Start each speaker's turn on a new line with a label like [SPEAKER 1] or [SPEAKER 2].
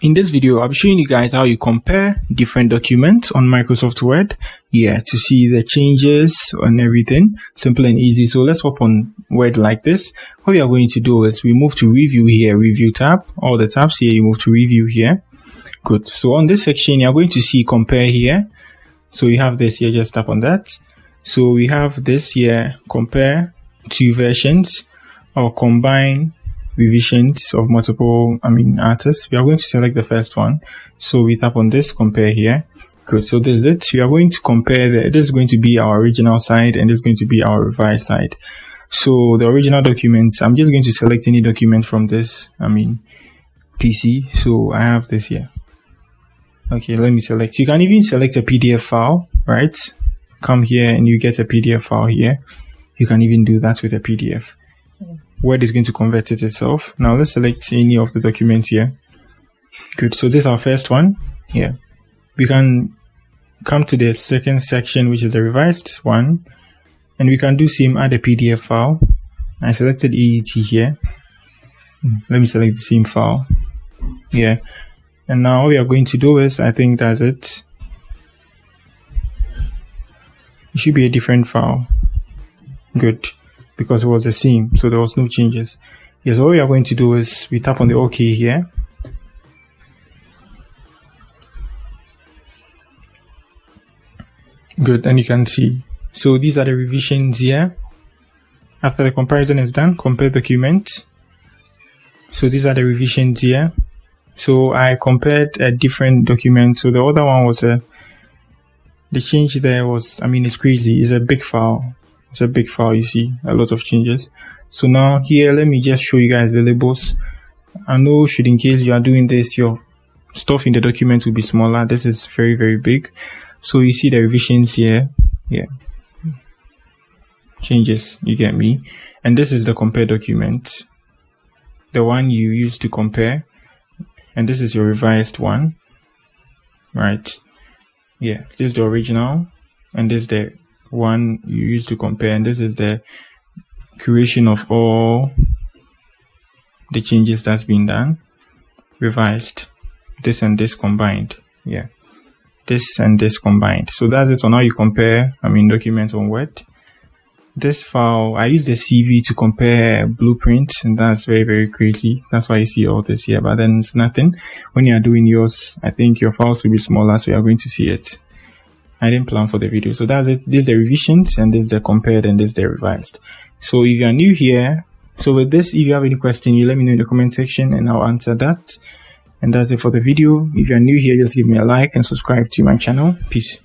[SPEAKER 1] In this video, I'll be showing you guys how you compare different documents on Microsoft Word, to see the changes and everything. Simple and easy. So let's hop on Word like this. What we are going to do is we move to Review here, Review tab. All the tabs here, you move to Review here. Good. So on this section, you're going to see Compare here. So you have this here, just tap on that. So we have this here, Compare two versions or combine revisions of multiple artists. We are going to select the first one, so we tap on this compare here. Good. So this is it. We are going to compare this is going to be our original side and this is going to be our revised side. So the original documents, I'm just going to select any document from this PC. So I have this here. Okay, let me select. You can even select a PDF file, right? Come here and you get a PDF file here. You can even do that with a PDF. Word is going to convert it itself. Now let's select any of the documents here. Good. So this is our first one. Yeah. We can come to the second section, which is the revised one. And we can do same, add a PDF file. I selected EET here. Let me select the same file. Yeah. And now what we are going to do is, I think that's it. It should be a different file. Good. Because it was the same, so there was no changes. Yes, what we are going to do is we tap on the OK here. Good, and you can see. So these are the revisions here. After the comparison is done, compare document. So these are the revisions here. So I compared a different document. So the other one was the change there was, it's crazy. It's a big file. It's a big file, you see a lot of changes. So now here, let me just show you guys the labels. I know should in case you are doing this, your stuff in the document will be smaller. This is very, very big. So you see the revisions here. Yeah. Changes, you get me. And this is the compare document. The one you use to compare. And this is your revised one. Right. Yeah. This is the original. And this is the one you use to compare, and this is the creation of all the changes that's been done, revised, this and this combined. Yeah, this and this combined. So that's it on how you compare documents on Word. This file, I use the CV to compare blueprints, and that's very, very crazy. That's why you see all this here, but then it's nothing. When you are doing yours, I think your files will be smaller, so you're going to see it. I didn't plan for the video. So that's it. This is the revisions, and this is the compared, and this is the revised. So if you are new here, so with this, if you have any question, you let me know in the comment section and I'll answer that. And that's it for the video. If you are new here, just give me a like and subscribe to my channel. Peace.